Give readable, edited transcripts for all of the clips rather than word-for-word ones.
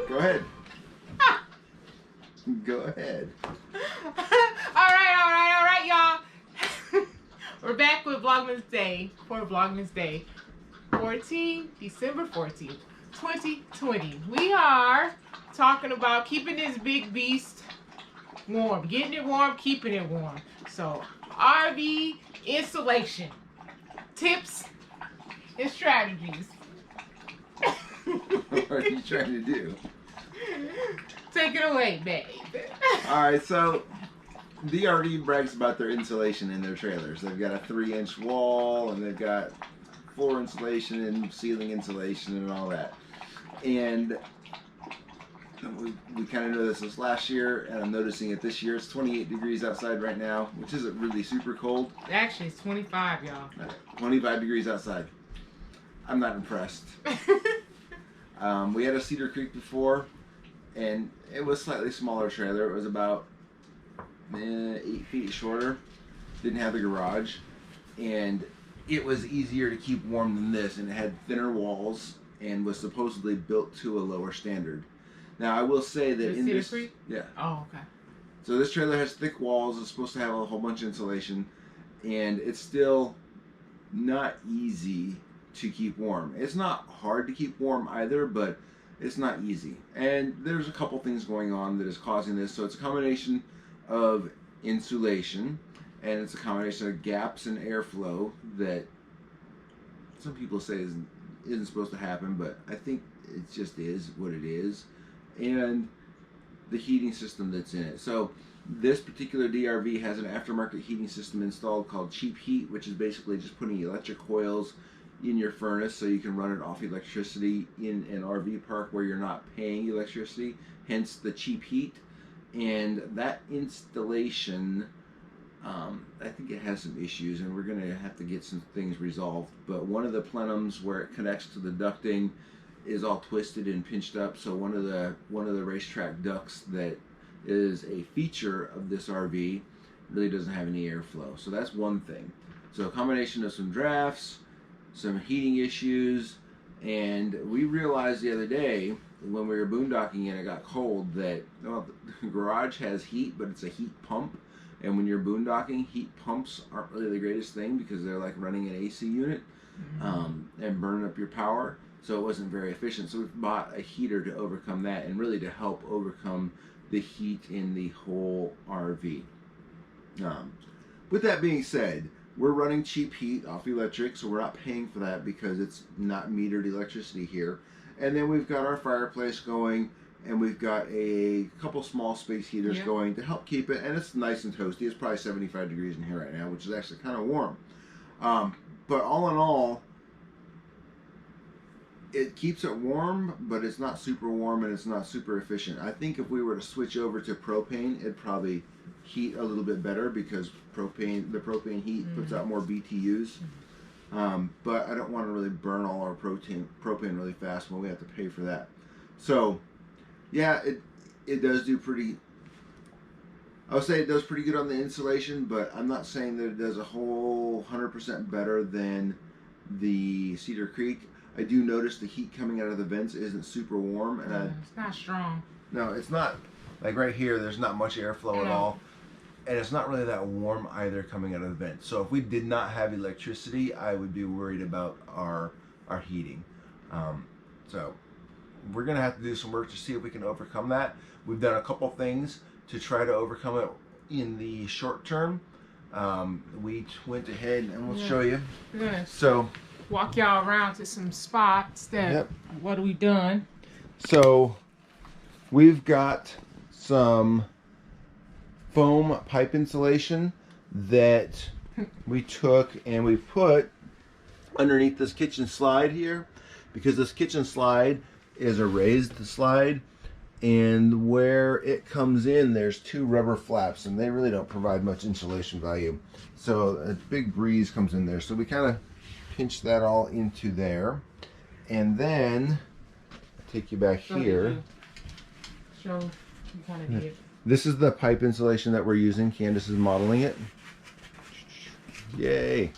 Go ahead. Go ahead. All right, y'all. We're back with Vlogmas Day for Vlogmas Day 14, December 14th, 2020. We are talking about keeping this big beast warm, getting it warm, keeping it warm. So, RV installation tips and strategies. What are you trying to do? Take it away, babe. Alright, so DRV brags about their insulation in their trailers. They've got a 3-inch wall, and they've got floor insulation and ceiling insulation and all that. And we kind of noticed this last year, and I'm noticing it this year. It's 28 degrees outside right now, which isn't really super cold. Actually, it's 25, y'all. 25 degrees outside. I'm not impressed. We had a Cedar Creek before, and it was a slightly smaller trailer. It was about 8 feet shorter. Didn't have the garage, and it was easier to keep warm than this, and it had thinner walls and was supposedly built to a lower standard. Now I will say that in Cedar this, Creek? yeah. Oh, okay. So this trailer has thick walls. It's supposed to have a whole bunch of insulation, and it's still not easy to keep warm. It's not hard to keep warm either, but it's not easy. And there's a couple things going on that is causing this. So it's a combination of insulation, and it's a combination of gaps in airflow that some people say isn't supposed to happen, but I think it just is what it is. And the heating system that's in it. So this particular DRV has an aftermarket heating system installed called Cheap Heat, which is basically just putting electric coils in your furnace so you can run it off electricity in an RV park where you're not paying electricity, hence the Cheap Heat. And that installation, I think it has some issues, and we're going to have to get some things resolved. But one of the plenums where it connects to the ducting is all twisted and pinched up, so one of the racetrack ducts that is a feature of this RV really doesn't have any airflow. So that's one thing. So a combination of some drafts, some heating issues, and we realized the other day when we were boondocking and it got cold that, well, the garage has heat, but it's a heat pump, and when you're boondocking, heat pumps aren't really the greatest thing because they're like running an AC unit and burning up your power, so it wasn't very efficient. So we bought a heater to overcome that, and really to help overcome the heat in the whole RV. With that being said, we're running Cheap Heat off electric, so we're not paying for that because it's not metered electricity here. And then we've got our fireplace going, and we've got a couple small space heaters going to help keep it, and it's nice and toasty. It's probably 75 degrees in here right now, which is actually kind of warm. But all in all, it keeps it warm, but it's not super warm and it's not super efficient. I think if we were to switch over to propane, it'd probably heat a little bit better because the propane heat puts out more BTUs. But I don't want to really burn all our propane really fast when we have to pay for that. So yeah, it does do pretty, I would say it does pretty good on the insulation, but I'm not saying that it does a whole 100% better than the Cedar Creek. I do notice the heat coming out of the vents isn't super warm, and it's not strong. No, it's not. Like right here, there's not much airflow at all, and it's not really that warm either coming out of the vent. So if we did not have electricity, I would be worried about our heating. So we're gonna have to do some work to see if we can overcome that. We've done a couple things to try to overcome it in the short term. We went ahead and we'll show you. So walk y'all around to some spots that what we done. So we've got some foam pipe insulation that we took and we put underneath this kitchen slide here, because this kitchen slide is a raised slide, and where it comes in there's two rubber flaps and they really don't provide much insulation value, so a big breeze comes in there. So we kind of pinch that all into there, and then take you back So here. Show you kind of did. This is the pipe insulation that we're using. Candace is modeling it. Yay.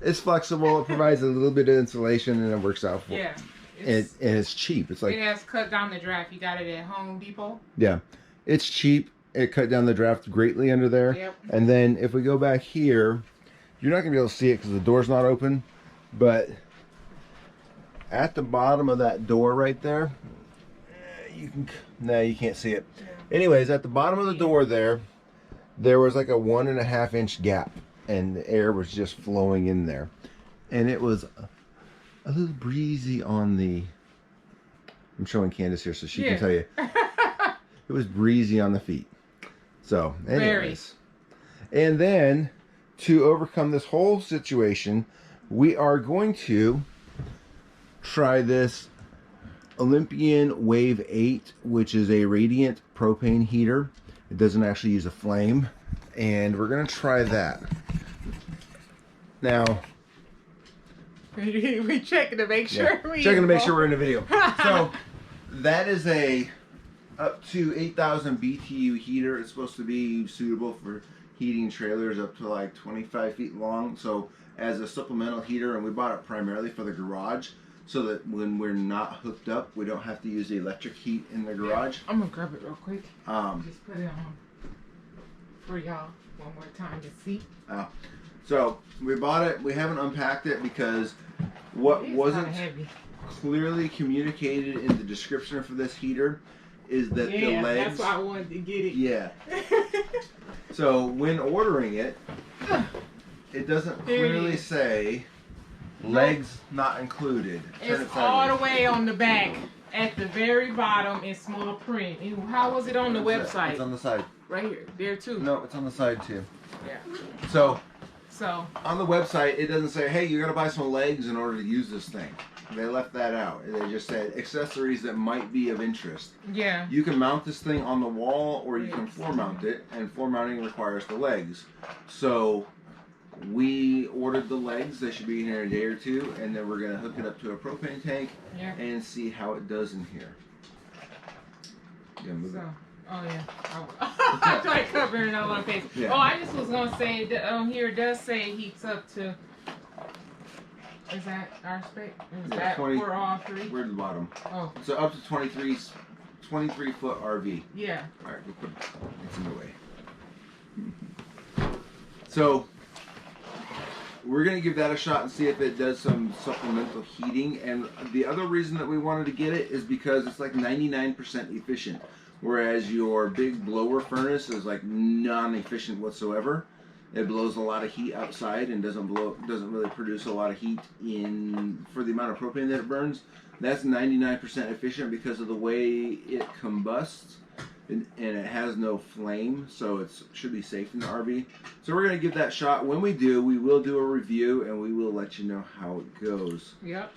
It's flexible. It provides a little bit of insulation and it works out for Yeah. And it's cheap. It's like, it has cut down the draft. You got it at Home Depot. Yeah. It's cheap. It cut down the draft greatly under there. Yep. And then if we go back here, you're not going to be able to see it because the door's not open. But at the bottom of that door right there, you can, no, you can't see it. Yeah. Anyways, at the bottom of the door there was like a 1.5 inch gap and the air was just flowing in there. And it was a little breezy on the, I'm showing Candace here so she can tell you. It was breezy on the feet. So, anyways. And then, to overcome this whole situation, we are going to try this Olympian Wave 8, which is a radiant propane heater. It doesn't actually use a flame. And we're going to try that. Now, we checking to make sure checking to make sure we're in the video. So, that is a up to 8,000 BTU heater. It's supposed to be suitable for heating trailers up to like 25 feet long. So as a supplemental heater, and we bought it primarily for the garage so that when we're not hooked up, we don't have to use the electric heat in the garage. I'm gonna grab it real quick. Just put it on for y'all one more time to see. So we bought it. We haven't unpacked it because what wasn't clearly communicated in the description for this heater is that the legs. That's why I wanted to get it. Yeah. So when ordering it, it doesn't clearly say legs not included. It's all the way on the back at the very bottom in small print. And how was it on the website? It's on the side. Right here. There too. No, it's on the side too. Yeah. So on the website, it doesn't say, hey, you got to buy some legs in order to use this thing. They left that out. They just said accessories that might be of interest. Yeah. You can mount this thing on the wall or you can floor mount it, and floor mounting requires the legs. So we ordered the legs. They should be in here in a day or two, and then we're going to hook it up to a propane tank and see how it does in here. Yeah, move it. Oh yeah. I tried covering it all on face. Yeah. Oh, I just was gonna say that here it does say it heats up to. Is that our spec? Is that 20, for all three? We're at the bottom. Oh. So up to 23 foot RV. Yeah. All right, we'll put it's in the way. So we're gonna give that a shot and see if it does some supplemental heating. And the other reason that we wanted to get it is because it's like 99% efficient. Whereas your big blower furnace is like non-efficient whatsoever. It blows a lot of heat outside and doesn't really produce a lot of heat for the amount of propane that it burns. That's 99% efficient because of the way it combusts and it has no flame, so it should be safe in the RV. So we're gonna give that a shot. When we do, we will do a review and we will let you know how it goes. Yep.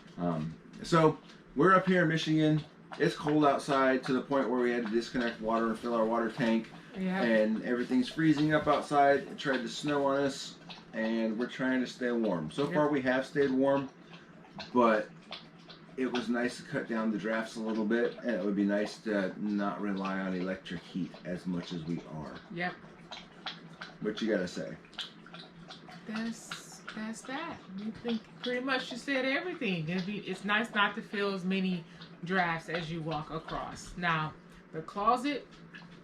So we're up here in Michigan. It's cold outside to the point where we had to disconnect water and fill our water tank. Yeah. And everything's freezing up outside. It tried to snow on us, and we're trying to stay warm. So far we have stayed warm, but it was nice to cut down the drafts a little bit, and it would be nice to not rely on electric heat as much as we are. Yep. What you gotta say? That's that. You think pretty much you said everything. It's nice not to feel as many drafts as you walk across. Now, the closet.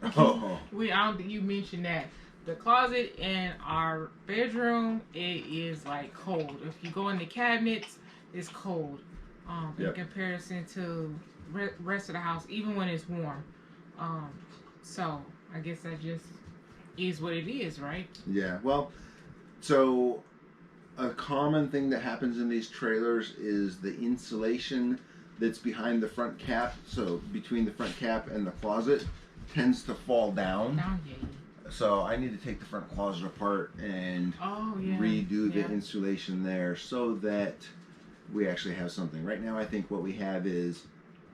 You mentioned that. The closet in our bedroom, it is like cold. If you go in the cabinets, it's cold. In comparison to rest of the house, even when it's warm. So I guess that just is what it is, right? Yeah. Well, so a common thing that happens in these trailers is the insulation that's behind the front cap, so between the front cap and the closet, tends to fall down. So I need to take the front closet apart and redo the insulation there so that we actually have something. Right now I think what we have is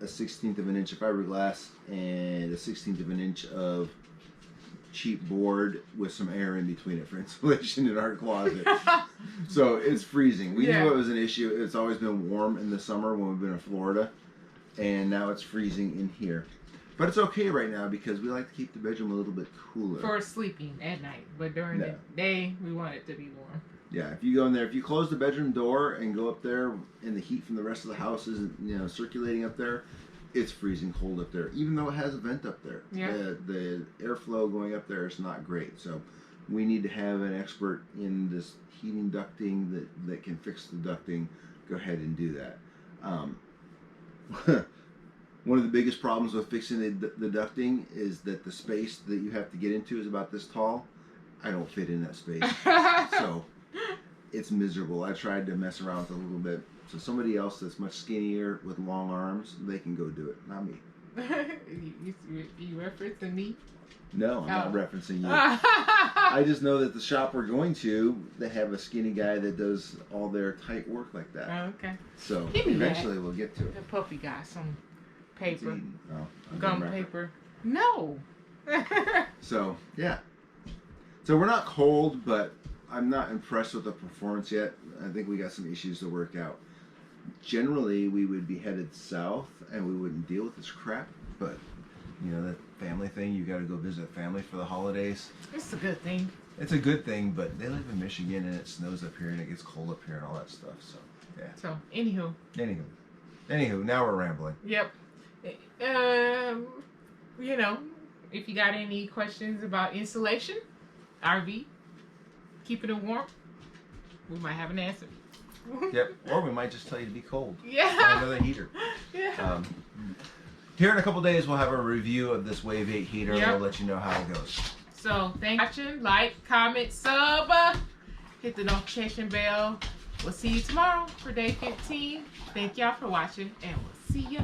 a 1/16 of an inch of fiberglass and a 1/16 of an inch of cheap board with some air in between it for insulation in our closet. So it's freezing. We knew it was an issue. It's always been warm in the summer when we've been in Florida. and now it's freezing in here. But it's okay right now because we like to keep the bedroom a little bit cooler. For sleeping at night, but during the day, we want it to be warm. Yeah, if you go in there, if you close the bedroom door and go up there, and the heat from the rest of the house isn't, circulating up there, it's freezing cold up there. Even though it has a vent up there, the airflow going up there is not great. So we need to have an expert in this heating ducting that can fix the ducting. Go ahead and do that. One of the biggest problems with fixing the ducting is that the space that you have to get into is about this tall. I don't fit in that space. So it's miserable. I tried to mess around with it a little bit. So somebody else that's much skinnier with long arms, they can go do it, not me. You referencing me? No, I'm not referencing you. I just know that the shop we're going to, they have a skinny guy that does all their tight work like that. Oh, okay. So eventually we'll get to it. The puppy got some paper. Oh, gum paper. No. So, yeah. So we're not cold, but I'm not impressed with the performance yet. I think we got some issues to work out. Generally, we would be headed south and we wouldn't deal with this crap, but that family thing, you got to go visit family for the holidays. It's a good thing. It's a good thing, but they live in Michigan and it snows up here and it gets cold up here and all that stuff. So, yeah. So, Anywho, now we're rambling. Yep. If you got any questions about insulation, RV, keeping it warm, we might have an answer. Yep. Or we might just tell you to be cold. Yeah. Buy another heater. Yeah. Here in a couple days, we'll have a review of this Wave 8 heater. Yep. We'll let you know how it goes. So, thanks for watching. Like, comment, sub. Hit the notification bell. We'll see you tomorrow for day 15. Thank y'all for watching, and we'll see you.